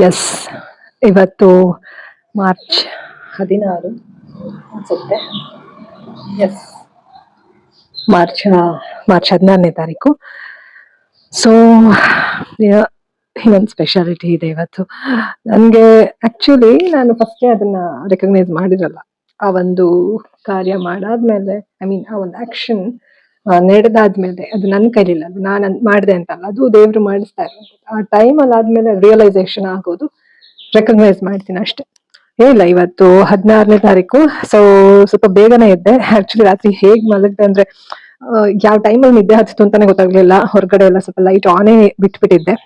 S, ಇವತ್ತು March 16 ಅನ್ಸುತ್ತೆ. S, March March 16ನೇ ತಾರೀಕು. ಸೊ ಇನ್ನೊಂದು ಸ್ಪೆಷಾಲಿಟಿ ಇದೆ ಇವತ್ತು ನನಗೆ. ಆಕ್ಚುಲಿ ನಾನು ಫಸ್ಟೇ ಅದನ್ನ ರೆಕಗ್ನೈಸ್ ಮಾಡಿರಲ್ಲ. ಆ ಒಂದು ಕಾರ್ಯ ಮಾಡಾದ್ಮೇಲೆ, ಐ ಮೀನ್ ಆ ಒಂದು ಆಕ್ಷನ್ ನಡೆದಾದ್ಮೇಲೆ, ಅದು ನನ್ನ ಕೈಲಿಲ್ಲ, ಅದು ನಾನು ಮಾಡಿದೆ ಅಂತಲ್ಲ, ಅದು ದೇವ್ರು ಮಾಡಿಸ್ತಾ ಇರೋದು. ಆ ಟೈಮಲ್ಲಿ ಆದ್ಮೇಲೆ ರಿಯಲೈಸೇಷನ್ ಆಗೋದು, ರೆಕಗ್ನೈಸ್ ಮಾಡ್ತೀನಿ ಅಷ್ಟೇ. ಏನಿಲ್ಲ, ಇವತ್ತು 16ನೇ ತಾರೀಕು. ಸೊ ಸ್ವಲ್ಪ ಬೇಗನೆ ಇದ್ದೆ. ಆಕ್ಚುಲಿ ರಾತ್ರಿ ಹೇಗ್ ಮಲಗಿದೆ ಅಂದ್ರೆ, ಯಾವ ಟೈಮಲ್ಲಿ ನಿದ್ದೆ ಹತ್ತಿತು ಅಂತಾನೆ ಗೊತ್ತಾಗ್ಲಿಲ್ಲ. ಹೊರಗಡೆ ಎಲ್ಲ ಸ್ವಲ್ಪ ಲೈಟ್ ಆನೇ ಬಿಟ್ಬಿಟ್ಟಿದ್ದೆ.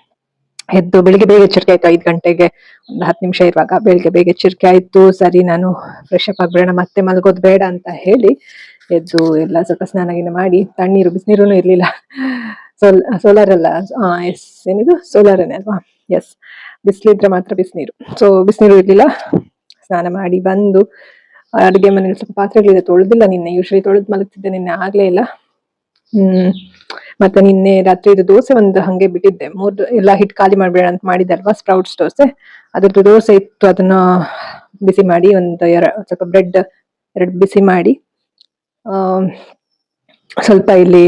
ಎದ್ದು ಬೆಳಿಗ್ಗೆ ಬೇಗ ಎಚ್ಚರಿಕೆ ಆಯ್ತು. 5 ಗಂಟೆಗೆ ಒಂದು 10 ನಿಮಿಷ ಇರುವಾಗ ಬೆಳಿಗ್ಗೆ ಬೇಗ ಎಚ್ಚರಿಕೆ ಆಯ್ತು. ಸರಿ, ನಾನು ಫ್ರೆಶ್ ಅಪ್ ಆಗ್ಬೇಡ, ಮತ್ತೆ ಮಲ್ಗೋದ್ ಬೇಡ ಅಂತ ಹೇಳಿ ಎದ್ದು ಎಲ್ಲ ಸ್ವಲ್ಪ ಸ್ನಾನ ಗಿನ ಮಾಡಿ, ತಣ್ಣೀರು ಬಿಸಿನೀರು ಇರ್ಲಿಲ್ಲ. ಸೋಲಾರ್ ಅಲ್ಲ, ಎಸ್, ಏನಿದು ಸೋಲಾರನೇ ಅಲ್ವಾ? ಎಸ್, ಬಿಸಿಲಿದ್ರೆ ಮಾತ್ರ ಬಿಸಿನೀರು. ಸೊ ಬಿಸಿನೀರು ಇರ್ಲಿಲ್ಲ. ಸ್ನಾನ ಮಾಡಿ ಬಂದು ಅಡುಗೆ ಮನೇಲಿ ಸ್ವಲ್ಪ ಪಾತ್ರೆಗಳಿದೆ, ತೊಳೆದಿಲ್ಲ ನಿನ್ನೆ. ಯೂಶಲಿ ತೊಳೆದು ಮಲಗ್ತಿದ್ದೆ, ನಿನ್ನೆ ಆಗ್ಲೇ ಇಲ್ಲ. ಮತ್ತೆ ನಿನ್ನೆ ರಾತ್ರಿ ಇದು ದೋಸೆ ಒಂದು ಹಂಗೆ ಬಿಟ್ಟಿದ್ದೆ. ಎಲ್ಲ ಹಿಟ್ಟು ಖಾಲಿ ಮಾಡ್ಬೇಡ ಅಂತ ಮಾಡಿದ್ದೆ ಅಲ್ವಾ, ಸ್ಪ್ರೌಟ್ಸ್ ದೋಸೆ. ಅದ್ರದ್ದು ದೋಸೆ ಇತ್ತು, ಅದನ್ನ ಬಿಸಿ ಮಾಡಿ ಸ್ವಲ್ಪ ಬ್ರೆಡ್ 2 ಬಿಸಿ ಮಾಡಿ, ಸ್ವಲ್ಪ ಇಲ್ಲಿ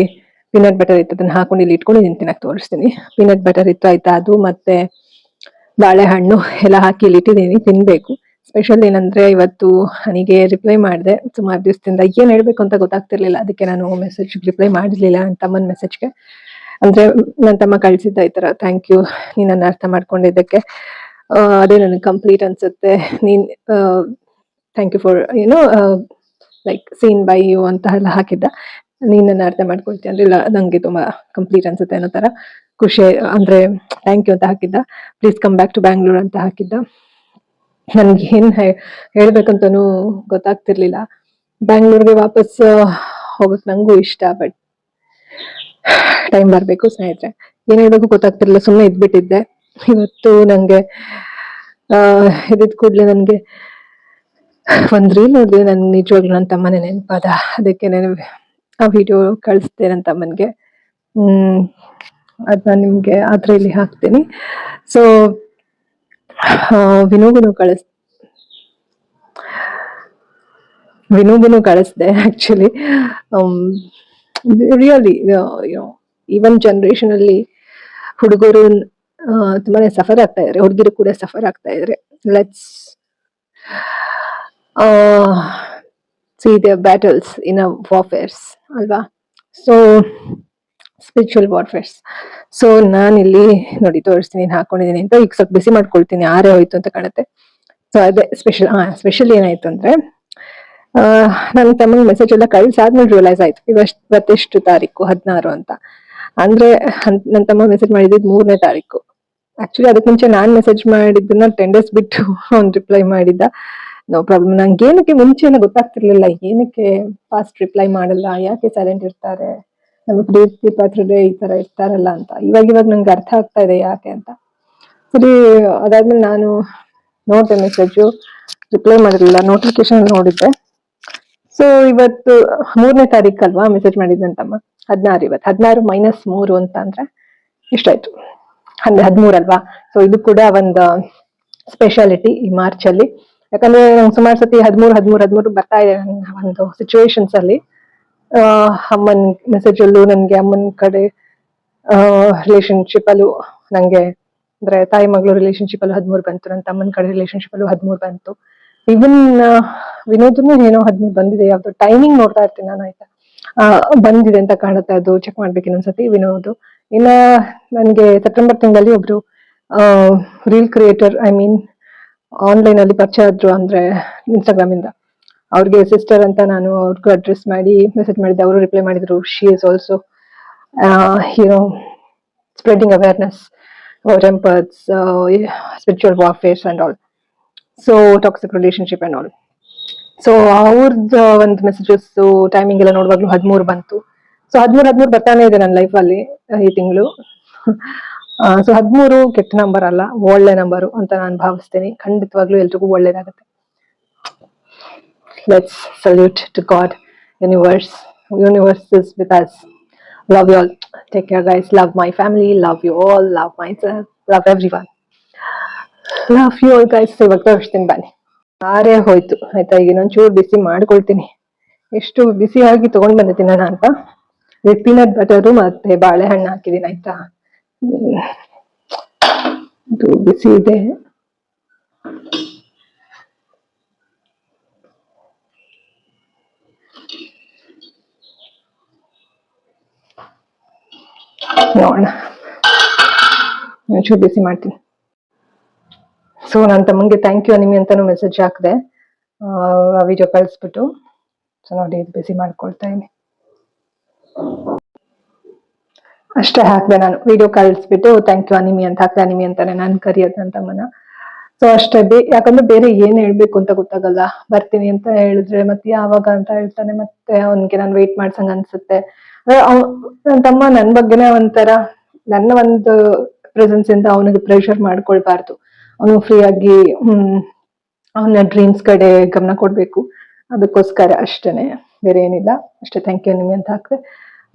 ಪೀನಟ್ ಬಟರ್ ಇತ್ತು, ಅದನ್ನ ಹಾಕೊಂಡು ಇಲ್ಲಿ ಇಟ್ಕೊಂಡು ತಿನ್ನಕ್ ತೋರಿಸ್ತೀನಿ. ಪೀನಟ್ ಬಟರ್ ಇತ್ತು, ಆಯ್ತಾ, ಅದು ಮತ್ತೆ ಬಾಳೆಹಣ್ಣು ಎಲ್ಲ ಹಾಕಿ ಇಲ್ಲಿ ಇಟ್ಟಿದ್ದೀನಿ, ತಿನ್ಬೇಕು. ಸ್ಪೆಷಲ್ ಏನಂದ್ರೆ, ಇವತ್ತು ನನಗೆ ರಿಪ್ಲೈ ಮಾಡಿದೆ ಸುಮಾರು ದಿವಸದಿಂದ. ಏನ್ ಹೇಳ್ಬೇಕು ಅಂತ ಗೊತ್ತಾಗ್ತಿರ್ಲಿಲ್ಲ, ಅದಕ್ಕೆ ನಾನು ಮೆಸೇಜ್ ರಿಪ್ಲೈ ಮಾಡಿರ್ಲಿಲ್ಲ ನನ್ನ ತಮ್ಮನ ಮೆಸೇಜ್ಗೆ. ಅಂದ್ರೆ ನನ್ನ ತಮ್ಮ ಕಳ್ಸಿದ್ದ ಈ ತರ, ಥ್ಯಾಂಕ್ ಯು ನೀನ್ ನನ್ನ ಅರ್ಥ ಮಾಡ್ಕೊಂಡಿದ್ದಕ್ಕೆ, ಅದೇ ನನಗೆ ಕಂಪ್ಲೀಟ್ ಅನ್ಸುತ್ತೆ. ನೀನ್ thank you for like seen by you ಅಂತ ಎಲ್ಲ ಹಾಕಿದ್ದ. ನೀನ್ ನನ್ನ ಅರ್ಥ ಮಾಡ್ಕೊಳ್ತೀಯ ಅಂದ್ರೆ, ಇಲ್ಲ ನಂಗೆ ತುಂಬಾ ಕಂಪ್ಲೀಟ್ ಅನ್ಸುತ್ತೆ ಅನ್ನೋ ತರ ಖುಷಿ, ಅಂದ್ರೆ ಥ್ಯಾಂಕ್ ಯು ಅಂತ ಹಾಕಿದ್ದ. Please come back to Bangalore ಅಂತ ಹಾಕಿದ್ದ. ನನ್ಗೆ ಏನ್ ಹೇಳ್ಬೇಕಂತನೂ ಗೊತ್ತಾಗ್ತಿರ್ಲಿಲ್ಲ. ಬ್ಯಾಂಗ್ಳೂರ್ಗೆ ವಾಪಸ್ ಹೋಗಕ್ ನಂಗೂ ಇಷ್ಟ, ಬಟ್ ಟೈಮ್ ಬರ್ಬೇಕು ಸ್ನೇಹಿತರೆ. ಏನ್ ಹೇಳ್ಬೇಕು ಗೊತ್ತಾಗ್ತಿರ್ಲಿಲ್ಲ, ಸುಮ್ಮನೆ ಇದ್ಬಿಟ್ಟಿದ್ದೆ. ಇವತ್ತು ನಂಗೆ ಇದಿದ್ ಕೂಡ್ಲೆ ನನ್ಗೆ ಒಂದ್ ರೀಲ್ ನೋಡಿದೆ, ನನ್ ನಿಜವಾಗ್ಲೂ ನನ್ನ ತಮ್ಮನೇ ನೆನಪಾದ. ಅದಕ್ಕೆ ನಾನು ಆ ವಿಡಿಯೋ ಕಳಿಸ್ದೆ ನನ್ನ ತಮ್ಮನ್ಗೆ. ಅದನ್ನ ನಿಮ್ಗೆ ಆದ್ರೆ ಇಲ್ಲಿ ಹಾಕ್ತೀನಿ. ಸೊ ವಿನೋಗನು ಕಳಿಸ್ದೆ. ಆಕ್ಚುಲಿ ರಿಯಲಿ ಈವನ್ ಜನರೇಷನ್ ಅಲ್ಲಿ ಹುಡುಗರು ತುಂಬಾನೇ ಸಫರ್ ಆಗ್ತಾ ಇದಾರೆ, ಹುಡುಗಿರು ಕೂಡ ಸಫರ್ ಆಗ್ತಾ ಇದಾರೆ. ಲೆಟ್ಸ್ ಸಿ ದೇರ್ ಬ್ಯಾಟಲ್ಸ್ ಇನ್ ಅ ವಾರ್ಫೇರ್ಸ್ ಅಲ್ವಾ? So spiritual ವಾರ್ಫೇರ್ಸ್. ಸೊ ನಾನಿಲ್ಲಿ ನೋಡಿ ತೋರಿಸ್ತೀನಿ, ಹಾಕೊಂಡಿದ್ದೀನಿ ಅಂತ. ಈಗ ಸ್ವಲ್ಪ ಬಿಸಿ ಮಾಡ್ಕೊಳ್ತೀನಿ, ಆರೇ ಹೋಯ್ತು ಅಂತ ಕಾಣುತ್ತೆ. ಸೊ ಅದೇ ಸ್ಪೆಷಲ್ ಏನಾಯ್ತು ಅಂದ್ರೆ, ನನ್ನ ತಮ್ಮನ ಮೆಸೇಜ್ ಎಲ್ಲ ಕಳ್ಸಾದ್ಮೇಲೆ ರಿಯಲೈಸ್ ಆಯ್ತು ಇವತ್ತೆಷ್ಟು ತಾರೀಕು, 16 ಅಂತ. ಅಂದ್ರೆ ನನ್ನ ತಮ್ಮ ಮೆಸೇಜ್ ಮಾಡಿದ್ದು 3ನೇ ತಾರೀಕು. ಆಕ್ಚುಲಿ ಅದಕ್ಕೆ ಮುಂಚೆ ನಾನ್ ಮೆಸೇಜ್ ಮಾಡಿದ್ದನ್ನ 10 days ಬಿಟ್ಟು ಅವ್ನು ರಿಪ್ಲೈ ಮಾಡಿದ್ದ. No problem. ನಂಗೆ ಏನಕ್ಕೆ ಮುಂಚೆನೆ ಗೊತ್ತಾಗ್ತಿರ್ಲಿಲ್ಲ, ಏನಕ್ಕೆ ಫಾಸ್ಟ್ ರಿಪ್ಲೈ ಮಾಡಲ್ಲ, ಯಾಕೆ ಸೈಲೆಂಟ್ ಇರ್ತಾರೆ, ನಮ್ಮ ಪ್ರೀತಿ ಪಾತ್ರರೇ ಈ ತರ ಇರ್ತಾರಲ್ಲ ಅಂತ. ಇವಾಗ ನಂಗೆ ಅರ್ಥ ಆಗ್ತಾ ಇದೆ ಯಾಕೆ ಅಂತ. ಸರಿ, ಅದಾದ್ಮೇಲೆ ನಾನು ನೋಡ್ದೆ ಮೆಸೇಜು, ರಿಪ್ಲೈ ಮಾಡಿರ್ಲಿಲ್ಲ, ನೋಟಿಫಿಕೇಶನ್ ನೋಡಿದ್ದೆ. ಸೊ ಇವತ್ತು 3ನೇ ತಾರೀಕು ಅಲ್ವಾ ಮೆಸೇಜ್ ಮಾಡಿದ್ದಂತಮ್ಮ. 16 ಇವತ್ತು. 16 - 3 ಅಂತ ಅಂದ್ರೆ ಇಷ್ಟಾಯ್ತು, 13 ಅಲ್ವಾ? ಸೊ ಇದು ಕೂಡ ಒಂದು ಸ್ಪೆಷಾಲಿಟಿ ಈ ಮಾರ್ಚ್ ಅಲ್ಲಿ. ಯಾಕಂದ್ರೆ ನಂಗೆ ಸುಮಾರು ಸತಿ 13 ಬರ್ತಾ ಇದೆ ಒಂದು ಸಿಚುವೇಶನ್ಸ್ ಅಲ್ಲಿ. ಅಮ್ಮನ್ ಮೆಸೇಜ್ ಅಲ್ಲೂ ನನ್ಗೆ ಅಮ್ಮನ್ ಕಡೆ ರಿಲೇಶನ್ಶಿಪ್ ಅಲ್ಲೂ ನಂಗೆ, ಅಂದ್ರೆ ತಾಯಿ ಮಗಳು ರಿಲೇಶನ್ಶಿಪ್ ಅಲ್ಲೂ 13 ಬಂತು, ನನ್ನ ತಮ್ಮನ ಕಡೆ ರಿಲೇಶನ್ಶಿಪ್ ಅಲ್ಲೂ 13 ಬಂತು. ಇವನ್ ವಿನೋದ್ನು ಏನೋ 13 ಬಂದಿದೆ. ಯಾವ್ದು ಟೈಮಿಂಗ್ ನೋಡ್ತಾ ಇರ್ತೀನಿ ನಾನು, ಆಯ್ತಾ, ಬಂದಿದೆ ಅಂತ ಕಾಣುತ್ತೆ. ಅದು ಚೆಕ್ ಮಾಡ್ಬೇಕು ಇನ್ನೊಂದ್ಸತಿ. ವಿನೋದ್ ಇನ್ನ ನನ್ಗೆ ಸೆಪ್ಟೆಂಬರ್ ತಿಂಗಳಲ್ಲಿ ಒಬ್ರು reel creator, I mean online ಅಲ್ಲಿ ಪರಿಚಯ ಆದ್ರು, ಅಂದ್ರೆ ಇನ್ಸ್ಟಾಗ್ರಾಮ್ ಇಂದ. ಅವ್ರಿಗೆ ಸಿಸ್ಟರ್ ಅಂತ ನಾನು ಅವ್ರಿಗೂ ಅಡ್ರೆಸ್ ಮಾಡಿ ಮೆಸೇಜ್ ಮಾಡಿದ್ದೆ. ಅವರು ರಿಪ್ಲೈ ಮಾಡಿದ್ರು, she is also spreading awareness about empathy, spiritual warfare and all. So toxic relationship and all. So ಅವ್ರದ್ದು ಒಂದು ಮೆಸೇಜಸ್ ಟೈಮಿಂಗ್ ಎಲ್ಲ ನೋಡುವಾಗ್ಲೂ 13 ಬಂತು. ಸೊ 13 ಬರ್ತಾನೆ ಇದೆ ನನ್ನ ಲೈಫ್ ಅಲ್ಲಿ ಈ ತಿಂಗಳು. ಸೊ 13 ಕೆಟ್ಟ ನಂಬರ್ ಅಲ್ಲ, ಒಳ್ಳೆ ನಂಬರು ಅಂತ ನಾನು ಭಾವಿಸ್ತೇನೆ. ಖಂಡಿತವಾಗ್ಲೂ ಎಲ್ರಿಗೂ ಒಳ್ಳೇದಾಗುತ್ತೆ. Let's salute to God. Universe is with us. Love you all. Take care guys. Love my family. Love you all. Love myself. Love everyone. Love you all guys. ಇವಾಗ ತೋರಿಸ್ತೀನಿ ಬನ್ನಿ. ಆರೇ ಹೋಯ್ತು ಆಯ್ತಾ. ಈಗ ಇನ್ನೊಂದು ಚೂರು ಬಿಸಿ ಮಾಡ್ಕೊಳ್ತೀನಿ. ಎಷ್ಟು ಬಿಸಿಯಾಗಿ ತಗೊಂಡ್ ಬಂದಿದ್ದೀನಿ ನಾನು ಅಂತ. ಪೀನಟ್ ಬಟರು ಮತ್ತೆ ಬಾಳೆಹಣ್ಣು ಹಾಕಿದೀನಿ ಆಯ್ತಾ. ಇದು ಬಿಸಿ ಇದೆ. ನೋಡೋಣ, ಒಂಚೂರು ಬಿಸಿ ಮಾಡ್ತೀನಿ. ಸೊ ನನ್ನ ತಮ್ಮಂಗೆ ಥ್ಯಾಂಕ್ ಯು ಅನಿಮಿ ಅಂತಾನು ಮೆಸೇಜ್ ಹಾಕಿದೆ, ವಿಡಿಯೋ ಕಳಿಸ್ಬಿಟ್ಟು. ಸೊ ನೋಡಿ, ಇದು ಬಿಸಿ ಮಾಡ್ಕೊಳ್ತಾ ಇದೀನಿ. ಅಷ್ಟೇ ಹಾಕ್ದೆ ನಾನು, ವಿಡಿಯೋ ಕಳಿಸ್ಬಿಟ್ಟು ಥ್ಯಾಂಕ್ ಯು ಅನಿಮಿ ಅಂತ ಹಾಕ್ದೆ. ಅನಿಮಿ ಅಂತಾನೆ ನಾನು ಕರೆಯೋದು ನನ್ನ ತಮ್ಮನ. ಸೊ ಅಷ್ಟೇ. ಯಾಕಂದ್ರೆ ಬೇರೆ ಏನ್ ಹೇಳ್ಬೇಕು ಅಂತ ಗೊತ್ತಾಗಲ್ಲ. ಬರ್ತೀನಿ ಅಂತ ಹೇಳಿದ್ರೆ ಮತ್ತೆ ಯಾವಾಗ ಅಂತ ಹೇಳ್ತಾನೆ, ಮತ್ತೆ ಅವನ್ಗೆ ನಾನು ವೇಟ್ ಮಾಡ್ಸಂಗ ಅನ್ಸುತ್ತೆ. ನನ್ನ ತಮ್ಮ ನನ್ ಬಗ್ಗೆನೇ ಒಂಥರ, ನನ್ನ ಒಂದು ಪ್ರೆಸೆನ್ಸ್ ಇಂದ ಅವನಿಗೆ ಪ್ರೆಷರ್ ಮಾಡ್ಕೊಳ್ಬಾರ್ದು. ಅವನು ಫ್ರೀ ಆಗಿ ಅವನ ಡ್ರೀಮ್ಸ್ ಕಡೆ ಗಮನ ಕೊಡ್ಬೇಕು. ಅದಕ್ಕೋಸ್ಕರ ಅಷ್ಟೇನೆ, ಬೇರೆ ಏನಿಲ್ಲ. ಅಷ್ಟೇ. ಥ್ಯಾಂಕ್ ಯು ನಿಮಗೆ ಅಂತ ಹಾಕ್ದೆ,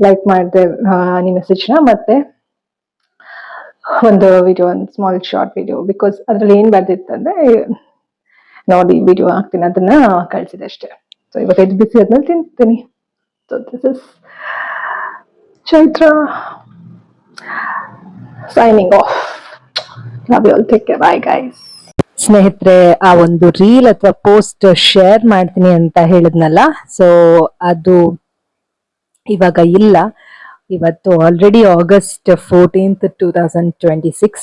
ಲೈಕ್ ಮಾಡಿದೆ ನಿಮ್ಮ ಮೆಸೇಜ್ನ. ಮತ್ತೆ ಒಂದು ವಿಡಿಯೋ, ಒಂದು ಸ್ಮಾಲ್ ಶಾರ್ಟ್ ವಿಡಿಯೋ, ಬಿಕಾಸ್ ಅದ್ರಲ್ಲಿ ಏನ್ ಬರ್ದಿತ್ತಂದ್ರೆ ನೋಡಿ ವಿಡಿಯೋ ಹಾಕ್ತೀನಿ, ಅದನ್ನ ಕಳ್ಸಿದೆ ಅಷ್ಟೇ. ಸೊ ಇವಾಗ ಇದು ಬಿಸಿ ಆದ್ಮೇಲೆ ತಿಂತೀನಿ. So this is Chaitra signing off. Love you all, take care, bye guys. ಸ್ನೇಹಿತರೆ, ಆ ಒಂದು ರೀಲ್ ಅಥವಾ ಪೋಸ್ಟ್ ಶೇರ್ ಮಾಡ್ತೀನಿ ಅಂತ ಹೇಳಿದ್ನಲ್ಲ, ಸೊ ಅದು ಇವಾಗ ಇಲ್ಲ. ಇವತ್ತು ಆಲ್ರೆಡಿ August 14th 2026.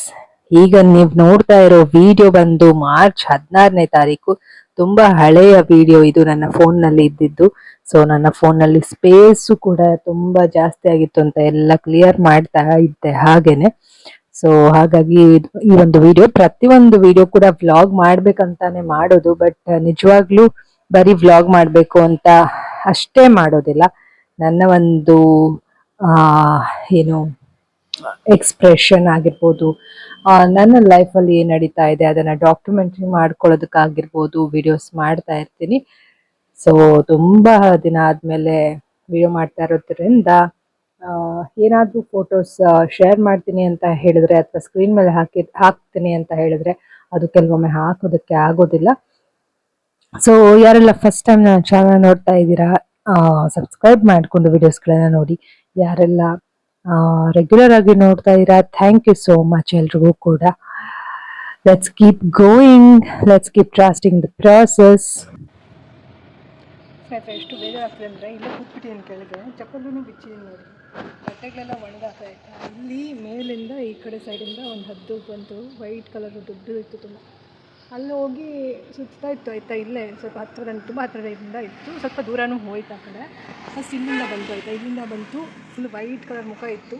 ಈಗ ನೀವು ನೋಡ್ತಾ ಇರೋ ವಿಡಿಯೋ ಬಂದು March 16ನೇ ತಾರೀಕು. ತುಂಬಾ ಹಳೆಯ ವಿಡಿಯೋ ಇದು, ನನ್ನ ಫೋನ್ ನಲ್ಲಿ ಇದ್ದಿದ್ದು. ಸೊ ನನ್ನ ಫೋನ್ ನಲ್ಲಿ ಸ್ಪೇಸು ಕೂಡ ತುಂಬಾ ಜಾಸ್ತಿ ಆಗಿತ್ತು ಅಂತ ಎಲ್ಲ ಕ್ಲಿಯರ್ ಮಾಡ್ತಾ ಇದ್ದೆ ಹಾಗೇನೆ. ಸೊ ಹಾಗಾಗಿ ಈ ಒಂದು ವಿಡಿಯೋ, ಪ್ರತಿಯೊಂದು ವಿಡಿಯೋ ಕೂಡ ವ್ಲಾಗ್ ಮಾಡ್ಬೇಕಂತಾನೆ ಮಾಡೋದು, ಬಟ್ ನಿಜವಾಗ್ಲೂ ಬರೀ ವ್ಲಾಗ್ ಮಾಡ್ಬೇಕು ಅಂತ ಅಷ್ಟೇ ಮಾಡೋದಿಲ್ಲ. ನನ್ನ ಒಂದು ಏನು ಎಕ್ಸ್ಪ್ರೆಷನ್ ಆಗಿರ್ಬೋದು, ನನ್ನ ಲೈಫಲ್ಲಿ ಏನ್ ನಡೀತಾ ಇದೆ ಅದನ್ನ ಡಾಕ್ಯುಮೆಂಟ್ರಿ ಮಾಡ್ಕೊಳ್ಳೋದಕ್ಕಾಗಿರ್ಬೋದು, ವಿಡಿಯೋಸ್ ಮಾಡ್ತಾ ಇರ್ತೀನಿ. ಸೊ ತುಂಬಾ ದಿನ ಆದ್ಮೇಲೆ ವಿಡಿಯೋ ಮಾಡ್ತಾ ಇರೋದ್ರಿಂದ ಏನಾದ್ರೂ ಫೋಟೋಸ್ ಶೇರ್ ಮಾಡ್ತೀನಿ ಅಂತ ಹೇಳಿದ್ರೆ, ಅಥವಾ ಸ್ಕ್ರೀನ್ ಮೇಲೆ ಹಾಕ್ತೀನಿ ಅಂತ ಹೇಳಿದ್ರೆ ಅದು ಕೆಲವೊಮ್ಮೆ ಹಾಕೋದಕ್ಕೆ ಆಗೋದಿಲ್ಲ. ಸೊ ಯಾರೆಲ್ಲ ಫಸ್ಟ್ ಟೈಮ್ ನನ್ನ ಚಾನಲ್ ನೋಡ್ತಾ ಇದ್ದೀರಾ, ಸಬ್ಸ್ಕ್ರೈಬ್ ಮಾಡಿಕೊಂಡು ವಿಡಿಯೋಸ್ಗಳನ್ನ ನೋಡಿ. ಯಾರೆಲ್ಲ ರೆಗ್ಯುಲರ್ ಆಗಿ ನೋಡ್ತಾ ಇದ್ದೀರಾ, ಥ್ಯಾಂಕ್ ಯು ಸೋ ಮಚ್ ಎಲ್ರಿಗೂ ಕೂಡ. Let's keep going, let's keep trusting the process. ಸ್ನೇಹಿತರೆ, ಎಷ್ಟು ಬೇಜಾರಾಗ್ತದೆ ಅಂದರೆ, ಇಲ್ಲೇ ಕೂತ್ಬಿಟ್ಟಿದ್ದೀನಿ ಕೆಳಗೆ, ಚಪ್ಪಲೂ ಬಿಚ್ಚಿದ್ದೀನಿ ನೋಡಿ. ಬಟ್ಟೆಗಳೆಲ್ಲ ಒಣಗಾಗ್ತಾ ಇತ್ತು. ಇಲ್ಲಿ ಮೇಲಿಂದ ಈ ಕಡೆ ಸೈಡಿಂದ ಒಂದು ಹದ್ದು ಬಂತು, ವೈಟ್ ಕಲರ್ ದೊಡ್ಡದು ಇತ್ತು ತುಂಬ. ಅಲ್ಲಿ ಹೋಗಿ ಸುತ್ತಾ ಇತ್ತು ಆಯಿತಾ. ಇಲ್ಲೇ ಸ್ವಲ್ಪ ಹತ್ತಿರದಲ್ಲಿ, ತುಂಬ ಹತ್ತಿರದಿಂದ ಇತ್ತು, ಸ್ವಲ್ಪ ದೂರನೂ ಹೋಯ್ತು ಆ ಕಡೆ. ಫಸ್ಟ್ ಇಲ್ಲಿಂದ ಬಂತು ಆಯಿತಾ, ಇಲ್ಲಿಂದ ಬಂತು. ಫುಲ್ ವೈಟ್ ಕಲರ್ ಮುಖ ಇತ್ತು,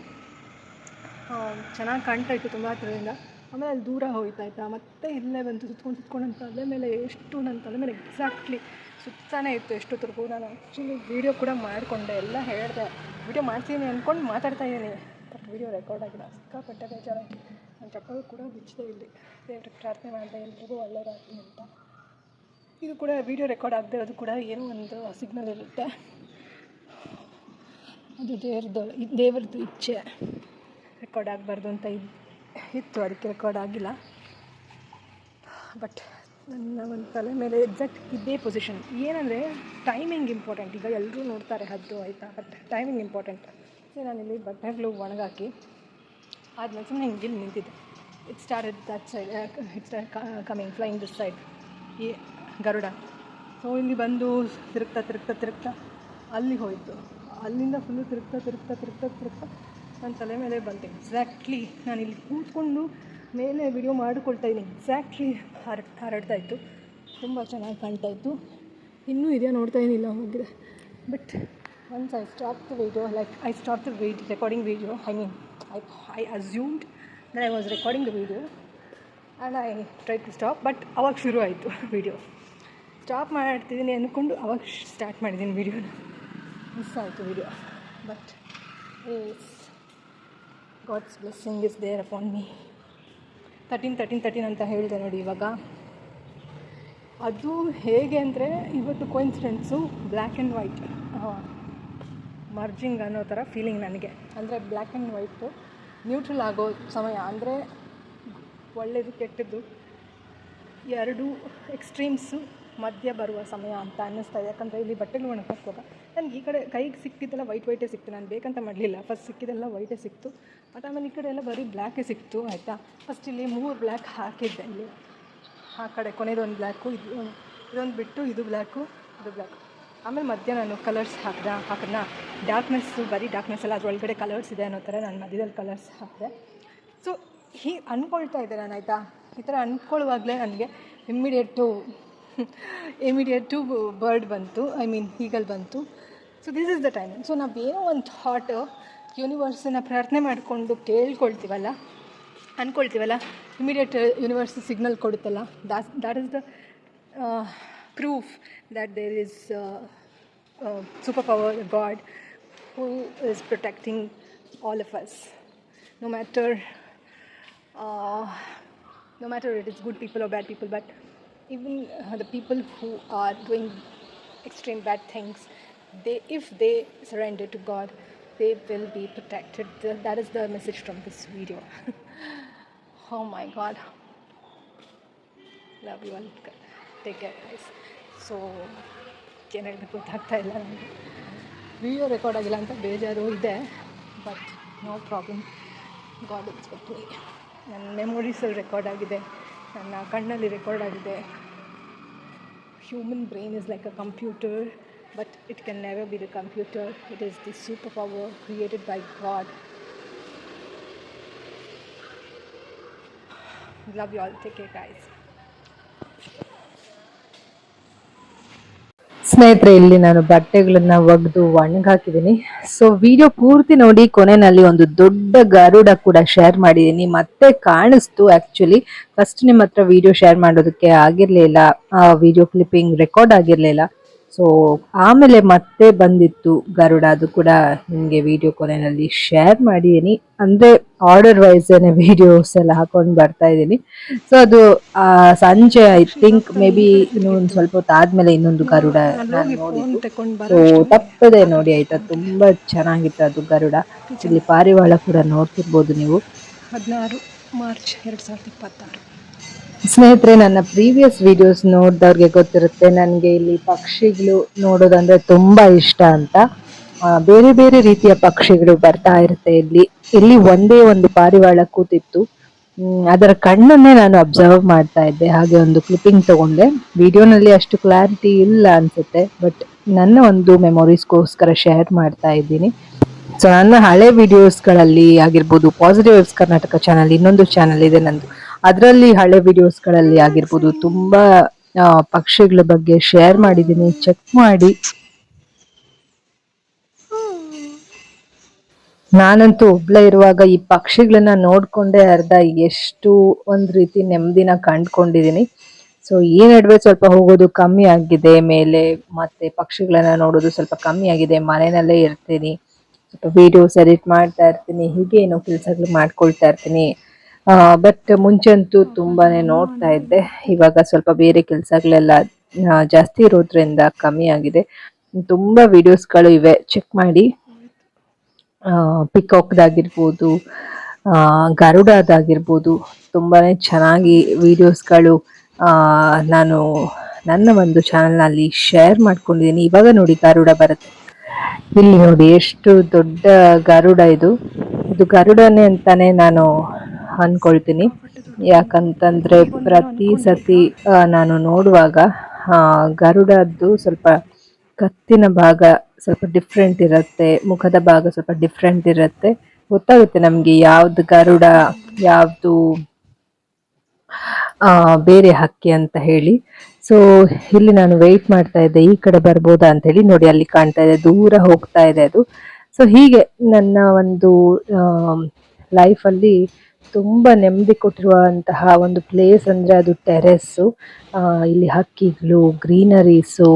ಚೆನ್ನಾಗಿ ಕಾಣ್ತಾ ಇತ್ತು ತುಂಬ ಹತ್ತಿರದಿಂದ. ಆಮೇಲೆ ಅಲ್ಲಿ ದೂರ ಹೋಯ್ತು ಆಯಿತಾ. ಮತ್ತೆ ಇಲ್ಲೇ ಬಂತು ಸುತ್ಕೊಂಡು ನನ್ನ ತಲೆ ಮೇಲೆ, ಎಷ್ಟು ನನ್ನ ತಲೆ ಮೇಲೆ ಎಕ್ಸಾಕ್ಟ್ಲಿ ಸುತ್ತಾನೇ ಇತ್ತು ಎಷ್ಟೊತ್ತರೆಗೂ. ನಾನು ಆ್ಯಕ್ಚುಲಿ ವೀಡಿಯೋ ಕೂಡ ಮಾಡಿಕೊಂಡೆ, ಎಲ್ಲ ಹೇಳಿದೆ, ವೀಡಿಯೋ ಮಾಡ್ತೀನಿ ಅಂದ್ಕೊಂಡು ಮಾತಾಡ್ತಾ ಇದ್ದೀನಿ, ಬಟ್ ವೀಡಿಯೋ ರೆಕಾರ್ಡ್ ಆಗಿಲ್ಲ. ಸಿಕ್ಕಾಪಟ್ಟೆ ಬೇಜಾರಾಗಿ ನಾನು ಚಪ್ಪಲು ಕೂಡ ಬಿಚ್ಚದೆ ಇಲ್ಲಿ ದೇವ್ರಿಗೆ ಪ್ರಾರ್ಥನೆ ಮಾಡಿದೆ, ಎಲ್ರಿಗೂ ಒಳ್ಳೆಯದಾಗಲಿ ಅಂತ. ಇದು ಕೂಡ ವೀಡಿಯೋ ರೆಕಾರ್ಡ್ ಆಗದೆ ಇರೋದು ಕೂಡ ಏನೋ ಒಂದು ಸಿಗ್ನಲ್ ಇರುತ್ತೆ, ಅದು ದೇವ್ರದ್ದು ಇಚ್ಛೆ. ರೆಕಾರ್ಡ್ ಆಗಬಾರ್ದು ಅಂತ ಇತ್ತು, ಅದಕ್ಕೆ ರೆಕಾರ್ಡ್ ಆಗಿಲ್ಲ. ಬಟ್ ನನ್ನ ಒಂದು ತಲೆ ಮೇಲೆ ಎಕ್ಸಾಕ್ಟ್ ಇದೇ ಪೊಸಿಷನ್. ಏನಂದರೆ ಟೈಮಿಂಗ್ ಇಂಪಾರ್ಟೆಂಟ್. ಈಗ ಎಲ್ಲರೂ ನೋಡ್ತಾರೆ ಹದ್ದು ಆಯಿತಾ, ಬಟ್ ಟೈಮಿಂಗ್ ಇಂಪಾರ್ಟೆಂಟ್. ಸೊ ನಾನಿಲ್ಲಿ ಬಟ್ಟೆಗಳು ಒಣಗಾಕಿ ಆದ್ಮೇಲೆ ಸುಮ್ಮನೆ ಹಿಂಗೆ ಇಲ್ಲಿ ನಿಂತಿದ್ದೆ. It started that side, it start coming flying this side, ಈ ಗರುಡ. ಸೊ ಇಲ್ಲಿ ಬಂದು ತಿರುಗ್ತಾ ಅಲ್ಲಿ ಹೋಯಿತು. ಅಲ್ಲಿಂದ ಫುಲ್ಲು ತಿರುಗ್ತಾ ನನ್ನ ತಲೆ ಮೇಲೆ ಬಂತು. ಎಕ್ಸಾಕ್ಟ್ಲಿ ನಾನು ಇಲ್ಲಿ ಕೂತ್ಕೊಂಡು ಮೇಲೆ ವಿಡಿಯೋ ಮಾಡಿಕೊಳ್ತಾ ಇದ್ದೀನಿ, ಎಕ್ಸಾಕ್ಟ್ಲಿ ಹರಡ್ತಾ ಇತ್ತು. ತುಂಬ ಚೆನ್ನಾಗಿ ಕಾಣ್ತಾ ಇತ್ತು. ಇನ್ನೂ ಇದೆಯಾ ನೋಡ್ತಾ ಏನಿಲ್ಲ, ಹೋಗಿದೆ. But once I stop the video, like I stop the recording video, I assumed that I was recording the video and I tried to stop, but ಅವಾಗ ಶುರು ಆಯಿತು ವಿಡಿಯೋ. ಸ್ಟಾಪ್ ಮಾಡ್ತಿದ್ದೀನಿ ಅಂದ್ಕೊಂಡು ಅವಾಗ ಸ್ಟಾರ್ಟ್ ಮಾಡಿದ್ದೀನಿ ವಿಡಿಯೋನ. ಮಿಸ್ ಆಯಿತು video. But God's blessing is there upon me. 13 ಅಂತ ಹೇಳಿದೆ ನೋಡಿ ಇವಾಗ. ಅದು ಹೇಗೆ ಅಂದರೆ, ಇವತ್ತು coincidence black and white merging ಅನ್ನೋ ಥರ ಫೀಲಿಂಗ್ ನನಗೆ. ಅಂದರೆ ಬ್ಲ್ಯಾಕ್ ಆ್ಯಂಡ್ ವೈಟು ನ್ಯೂಟ್ರಲ್ ಆಗೋ ಸಮಯ, ಅಂದರೆ ಒಳ್ಳೆಯದು ಕೆಟ್ಟದ್ದು ಎರಡು ಎಕ್ಸ್ಟ್ರೀಮ್ಸು ಮಧ್ಯ ಬರುವ ಸಮಯ ಅಂತ ಅನ್ನಿಸ್ತಾ ಇದೆ. ಯಾಕಂದರೆ ಇಲ್ಲಿ ಬಟ್ಟೆಗಳು ಒಣಗಾಕುವಾಗ ನನಗೆ ಈ ಕಡೆ ಕೈಗೆ ಸಿಕ್ಕಿದ್ದೆಲ್ಲ ವೈಟೇ ಸಿಕ್ತು. ನಾನು ಬೇಕಂತ ಮಾಡಲಿಲ್ಲ. ಫಸ್ಟ್ ಸಿಕ್ಕಿದ್ದೆಲ್ಲ ವೈಟೇ ಸಿಕ್ತು. ಬಟ್ ಆಮೇಲೆ ಈ ಕಡೆ ಎಲ್ಲ ಬರೀ ಬ್ಲ್ಯಾಕೇ ಸಿಕ್ತು ಆಯಿತಾ. ಫಸ್ಟ್ ಇಲ್ಲಿ 3 ಬ್ಲ್ಯಾಕ್ ಹಾಕಿದ್ದೆ. ಇಲ್ಲಿ ಆ ಕಡೆ ಕೊನೆಯದೊಂದು ಬ್ಲ್ಯಾಕು, ಇದೊಂದು ಬಿಟ್ಟು ಇದು ಬ್ಲ್ಯಾಕು, ಇದು ಬ್ಲ್ಯಾಕು. ಆಮೇಲೆ ಮಧ್ಯ ನಾನು ಕಲರ್ಸ್ ಹಾಕಿದ್ನ ಡಾರ್ಕ್ನೆಸ್ಸು, ಬರೀ ಡಾರ್ಕ್ನೆಸ್ ಎಲ್ಲ ಅದರೊಳಗಡೆ ಕಲರ್ಸ್ ಇದೆ ಅನ್ನೋ ಥರ ನಾನು ಮಧ್ಯದಲ್ಲಿ ಕಲರ್ಸ್ ಹಾಕಿದೆ. ಸೊ ಹೀಗೆ ಅಂದ್ಕೊಳ್ತಾ ಇದ್ದೆ ನಾನು ಆಯಿತಾ. ಈ ಥರ ಅಂದ್ಕೊಳ್ಳುವಾಗಲೇ ನನಗೆ ಇಮಿಡಿಯೇಟು ಬರ್ಡ್ ಬಂತು, ಐ ಮೀನ್ ಈಗಲ್ ಬಂತು. So this is the time. So ನಾವೇನೋ ಒಂದು ಥಾಟ್ ಯೂನಿವರ್ಸನ್ನು ಪ್ರಾರ್ಥನೆ ಮಾಡಿಕೊಂಡು ಕೇಳ್ಕೊಳ್ತೀವಲ್ಲ, ಅಂದ್ಕೊಳ್ತೀವಲ್ಲ, ಇಮಿಡಿಯೇಟ್ ಯೂನಿವರ್ಸ್ ಸಿಗ್ನಲ್ ಕೊಡುತ್ತಲ್ಲ. That is the proof that there is super power God who is protecting all of us. No matter it is good people or bad people, but even the people who are doing extreme bad things, if they surrender to God, they will be protected. That is the message from this video. Oh my God, love you all. Take care guys. So ಏನಾಗಿದೆ ಗೊತ್ತಾಗ್ತಾ ಇಲ್ಲ ನನಗೆ. Video record ಆಗಿಲ್ಲ ಅಂತ ಬೇಜಾರು ಇದೆ, but no problem. God is with me. ನನ್ನ ಮೆಮೊರೀಸಲ್ಲಿ ರೆಕಾರ್ಡ್ ಆಗಿದೆ, ನನ್ನ ಕಣ್ಣಲ್ಲಿ ರೆಕಾರ್ಡ್ ಆಗಿದೆ. Human brain is like a computer, but it can never be the computer. It is the super power created by God. Love you all. Take care guys. ಸ್ನೇಹಿತರೆ, ಇಲ್ಲಿ ನಾನು ಬಟ್ಟೆಗಳನ್ನ ಒಗೆದು ಒಣಗಾಕಿದ್ದೀನಿ. ಸೊ ವಿಡಿಯೋ ಪೂರ್ತಿ ನೋಡಿ. ಕೊನೆಯಲ್ಲಿ ಒಂದು ದೊಡ್ಡ ಗರುಡ ಕೂಡ ಶೇರ್ ಮಾಡಿದ್ದೀನಿ. ಮತ್ತೆ ಕಾಣಿಸ್ತು. ಆಕ್ಚುಲಿ ಫಸ್ಟ್ ನಿಮ್ಮ ಹತ್ರ ವಿಡಿಯೋ ಶೇರ್ ಮಾಡೋದಕ್ಕೆ ಆಗಿರ್ಲಿಲ್ಲ, ವಿಡಿಯೋ ಕ್ಲಿಪ್ಪಿಂಗ್ ರೆಕಾರ್ಡ್ ಆಗಿರ್ಲಿಲ್ಲ. ಸೊ ಆಮೇಲೆ ಮತ್ತೆ ಬಂದಿತ್ತು ಗರುಡ. ಅದು ಕೂಡ ನಿಮಗೆ ವಿಡಿಯೋ ಕೊನೆಯಲ್ಲಿ ಶೇರ್ ಮಾಡಿದ್ದೀನಿ. ಅಂದ್ರೆ ಆರ್ಡರ್ ವೈಸ್ ವಿಡಿಯೋಸ್ ಎಲ್ಲ ಹಾಕೊಂಡು ಬರ್ತಾ ಇದ್ದೀನಿ. ಸೊ ಅದು ಸಂಜೆ ಐ ಥಿಂಕ್ ಮೇ ಬಿ ಇನ್ನೊಂದು ಸ್ವಲ್ಪ ಹೊತ್ತು ಆದ್ಮೇಲೆ ಇನ್ನೊಂದು ಗರುಡ ನಾನು ನೋಡಿದ್ದು. ಸೊ ತಪ್ಪದೆ ನೋಡಿ ಆಯ್ತಾ. ತುಂಬಾ ಚೆನ್ನಾಗಿತ್ತು ಅದು ಗರುಡ. ಇಲ್ಲಿ ಪಾರಿವಾಳ ಕೂಡ ನೋಡ್ತಿರ್ಬೋದು ನೀವು. 16 ಮಾರ್ಚ್ 2026. ಸ್ನೇಹಿತರೆ, ನನ್ನ ಪ್ರೀವಿಯಸ್ ವಿಡಿಯೋಸ್ ನೋಡಿದವ್ರಿಗೆ ಗೊತ್ತಿರುತ್ತೆ ನನಗೆ ಇಲ್ಲಿ ಪಕ್ಷಿಗಳು ನೋಡೋದಂದ್ರೆ ತುಂಬಾ ಇಷ್ಟ ಅಂತ. ಬೇರೆ ಬೇರೆ ರೀತಿಯ ಪಕ್ಷಿಗಳು ಬರ್ತಾ ಇರುತ್ತೆ. ಇಲ್ಲಿ ಒಂದೇ ಒಂದು ಪಾರಿವಾಳ ಕೂತಿತ್ತು. ಅದರ ಕಣ್ಣನ್ನೇ ನಾನು ಅಬ್ಸರ್ವ್ ಮಾಡ್ತಾ ಇದ್ದೆ. ಹಾಗೆ ಒಂದು ಕ್ಲಿಪ್ಪಿಂಗ್ ತಗೊಂಡೆ. ವಿಡಿಯೋನಲ್ಲಿ ಅಷ್ಟು ಕ್ಲಾರಿಟಿ ಇಲ್ಲ ಅನ್ಸುತ್ತೆ, ಬಟ್ ನನ್ನ ಒಂದು ಮೆಮೊರೀಸ್ಗೋಸ್ಕರ ಶೇರ್ ಮಾಡ್ತಾ ಇದ್ದೀನಿ. ಸೊ ನನ್ನ ಹಳೆ ವಿಡಿಯೋಸ್ಗಳಲ್ಲಿ ಆಗಿರ್ಬೋದು, ಪಾಸಿಟಿವ್ ವೇವ್ಸ್ ಕರ್ನಾಟಕ ಚಾನಲ್ ಇನ್ನೊಂದು ಚಾನಲ್ ಇದೆ ನಂದು, ಅದರಲ್ಲಿ ಹಳೆ ವಿಡಿಯೋಸ್ಗಳಲ್ಲಿ ಆಗಿರ್ಬೋದು ತುಂಬಾ ಪಕ್ಷಿಗಳ ಬಗ್ಗೆ ಶೇರ್ ಮಾಡಿದ್ದೀನಿ. ಚೆಕ್ ಮಾಡಿ. ನಾನಂತೂ ಒಬ್ಳೆ ಇರುವಾಗ ಈ ಪಕ್ಷಿಗಳನ್ನ ನೋಡ್ಕೊಂಡೆ ಅರ್ಧ ಎಷ್ಟು ಒಂದ್ ರೀತಿ ನೆಮ್ಮದಿನ ಕಂಡ್ಕೊಂಡಿದೀನಿ. ಸೊ ಈ ನಡುವೆ ಸ್ವಲ್ಪ ಹೋಗೋದು ಕಮ್ಮಿ ಆಗಿದೆ ಮೇಲೆ, ಮತ್ತೆ ಪಕ್ಷಿಗಳನ್ನ ನೋಡೋದು ಸ್ವಲ್ಪ ಕಮ್ಮಿ ಆಗಿದೆ. ಮನೆಯಲ್ಲೇ ಇರ್ತೀನಿ, ಸ್ವಲ್ಪ ವಿಡಿಯೋಸ್ ಎಡಿಟ್ ಮಾಡ್ತಾ ಇರ್ತೀನಿ, ಹೀಗೆ ಏನೋ ಕೆಲಸಗಳು ಮಾಡ್ಕೊಳ್ತಾ ಇರ್ತೀನಿ. ಬಟ್ ಮುಂಚೆ ಅಂತೂ ತುಂಬಾನೇ ನೋಡ್ತಾ ಇದ್ದೆ. ಇವಾಗ ಸ್ವಲ್ಪ ಬೇರೆ ಕೆಲಸಗಳೆಲ್ಲ ಜಾಸ್ತಿ ಇರೋದ್ರಿಂದ ಕಮ್ಮಿ ಆಗಿದೆ. ತುಂಬಾ ವಿಡಿಯೋಸ್ಗಳು ಇವೆ, ಚೆಕ್ ಮಾಡಿ. ಪಿಕಾಕ್ದಾಗಿರ್ಬೋದು, ಗರುಡದಾಗಿರ್ಬೋದು, ತುಂಬಾನೇ ಚೆನ್ನಾಗಿ ವಿಡಿಯೋಸ್ಗಳು ನಾನು ನನ್ನ ಒಂದು ಚಾನಲ್ನಲ್ಲಿ ಶೇರ್ ಮಾಡ್ಕೊಂಡಿದ್ದೀನಿ. ಇವಾಗ ನೋಡಿ ಗರುಡ ಬರುತ್ತೆ. ಇಲ್ಲಿ ನೋಡಿ ಎಷ್ಟು ದೊಡ್ಡ ಗರುಡ ಇದು ಗರುಡನೇ ಅಂತಾನೆ ನಾನು ಅನ್ಕೊಳ್ತೀನಿ. ಯಾಕಂತಂದ್ರೆ ಪ್ರತಿ ಸತಿ ನಾನು ನೋಡುವಾಗ ಗರುಡದ್ದು ಸ್ವಲ್ಪ ಕತ್ತಿನ ಭಾಗ ಸ್ವಲ್ಪ ಡಿಫ್ರೆಂಟ್ ಇರುತ್ತೆ, ಮುಖದ ಭಾಗ ಸ್ವಲ್ಪ ಡಿಫ್ರೆಂಟ್ ಇರುತ್ತೆ. ಗೊತ್ತಾಗುತ್ತೆ ನಮ್ಗೆ ಯಾವ್ದು ಗರುಡ ಯಾವ್ದು ಬೇರೆ ಹಕ್ಕಿ ಅಂತ ಹೇಳಿ. ಸೊ ಇಲ್ಲಿ ನಾನು ವೆಯ್ಟ್ ಮಾಡ್ತಾ ಇದ್ದೆ, ಈ ಕಡೆ ಬರ್ಬೋದಾ ಅಂತ ಹೇಳಿ. ನೋಡಿ ಅಲ್ಲಿ ಕಾಣ್ತಾ ಇದೆ, ದೂರ ಹೋಗ್ತಾ ಇದೆ ಅದು. ಸೊ ಹೀಗೆ ನನ್ನ ಒಂದು ಲೈಫಲ್ಲಿ ತುಂಬಾ ನೆಮ್ಮದಿ ಕೊಟ್ಟಿರುವಂತಹ ಒಂದು ಪ್ಲೇಸ್ ಅಂದ್ರೆ ಅದು ಟೆರೆಸ್ಸು. ಇಲ್ಲಿ ಹಕ್ಕಿಗಳು, ಗ್ರೀನರೀಸು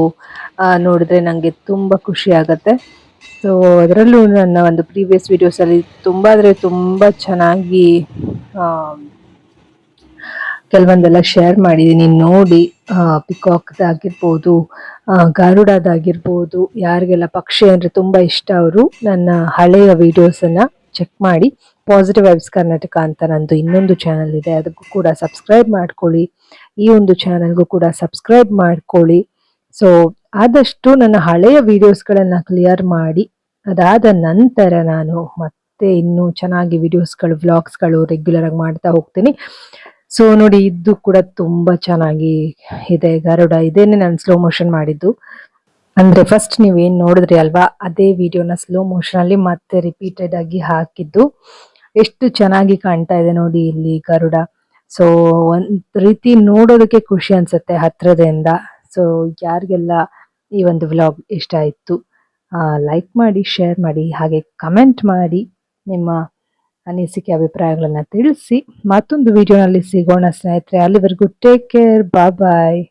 ನೋಡಿದ್ರೆ ನಂಗೆ ತುಂಬಾ ಖುಷಿ ಆಗತ್ತೆ. ಸೊ ಅದರಲ್ಲೂ ನನ್ನ ಒಂದು ಪ್ರೀವಿಯಸ್ ವಿಡಿಯೋಸ್ ಅಲ್ಲಿ ತುಂಬಾ ಅಂದ್ರೆ ತುಂಬಾ ಚೆನ್ನಾಗಿ ಕೆಲವೊಂದೆಲ್ಲ ಶೇರ್ ಮಾಡಿದ್ದೀನಿ ನೋಡಿ. ಪಿಕಾಕ್ದಾಗಿರ್ಬೋದು, ಗರುಡದಾಗಿರ್ಬೋದು, ಯಾರಿಗೆಲ್ಲ ಪಕ್ಷಿ ಅಂದ್ರೆ ತುಂಬಾ ಇಷ್ಟ ಅವರು ನನ್ನ ಹಳೆಯ ವಿಡಿಯೋಸನ್ನ ಚೆಕ್ ಮಾಡಿ. ಪಾಸಿಟಿವ್ ವೈಬ್ಸ್ ಕರ್ನಾಟಕ ಅಂತ ನಂದು ಇನ್ನೊಂದು ಚಾನಲ್ ಇದೆ, ಅದಕ್ಕೂ ಕೂಡ ಸಬ್ಸ್ಕ್ರೈಬ್ ಮಾಡ್ಕೊಳ್ಳಿ. ಈ ಒಂದು ಚಾನಲ್ಗೂ ಕೂಡ ಸಬ್ಸ್ಕ್ರೈಬ್ ಮಾಡ್ಕೊಳ್ಳಿ. ಸೊ ಆದಷ್ಟು ನನ್ನ ಹಳೆಯ ವಿಡಿಯೋಸ್ಗಳನ್ನ ಕ್ಲಿಯರ್ ಮಾಡಿ ಅದಾದ ನಂತರ ನಾನು ಮತ್ತೆ ಇನ್ನೂ ಚೆನ್ನಾಗಿ ವಿಡಿಯೋಸ್ಗಳು ವ್ಲಾಗ್ಸ್ಗಳು ರೆಗ್ಯುಲರ್ ಆಗಿ ಮಾಡ್ತಾ ಹೋಗ್ತೀನಿ. ಸೊ ನೋಡಿ, ಇದು ಕೂಡ ತುಂಬಾ ಚೆನ್ನಾಗಿ ಇದೆ ಗರುಡ. ಇದೇನೆ ನಾನು ಸ್ಲೋ ಮೋಷನ್ ಮಾಡಿದ್ದು. ಅಂದ್ರೆ ಫಸ್ಟ್ ನೀವೇನ್ ನೋಡಿದ್ರಿ ಅಲ್ವಾ, ಅದೇ ವಿಡಿಯೋನ ಸ್ಲೋ ಮೋಷನ್ ಅಲ್ಲಿ ಮತ್ತೆ ರಿಪೀಟೆಡ್ ಆಗಿ ಹಾಕಿದ್ದು. ಎಷ್ಟು ಚೆನ್ನಾಗಿ ಕಾಣ್ತಾ ಇದೆ ನೋಡಿ ಇಲ್ಲಿ ಗರುಡ. ಸೊ ಒಂದ್ ರೀತಿ ನೋಡೋದಕ್ಕೆ ಖುಷಿ ಅನ್ಸುತ್ತೆ ಹತ್ರದಿಂದ. ಸೊ ಯಾರಿಗೆಲ್ಲ ಈ ಒಂದು ವ್ಲಾಗ್ ಇಷ್ಟ ಆಯ್ತು, ಲೈಕ್ ಮಾಡಿ, ಶೇರ್ ಮಾಡಿ, ಹಾಗೆ ಕಮೆಂಟ್ ಮಾಡಿ, ನಿಮ್ಮ ಅನಿಸಿಕೆ ಅಭಿಪ್ರಾಯಗಳನ್ನ ತಿಳಿಸಿ. ಮತ್ತೊಂದು ವಿಡಿಯೋನಲ್ಲಿ ಸಿಗೋಣ ಸ್ನೇಹಿತರೆ. ಅಲ್ಲಿವರೆಗೂ ಟೇಕ್ ಕೇರ್, ಬಾಯ್.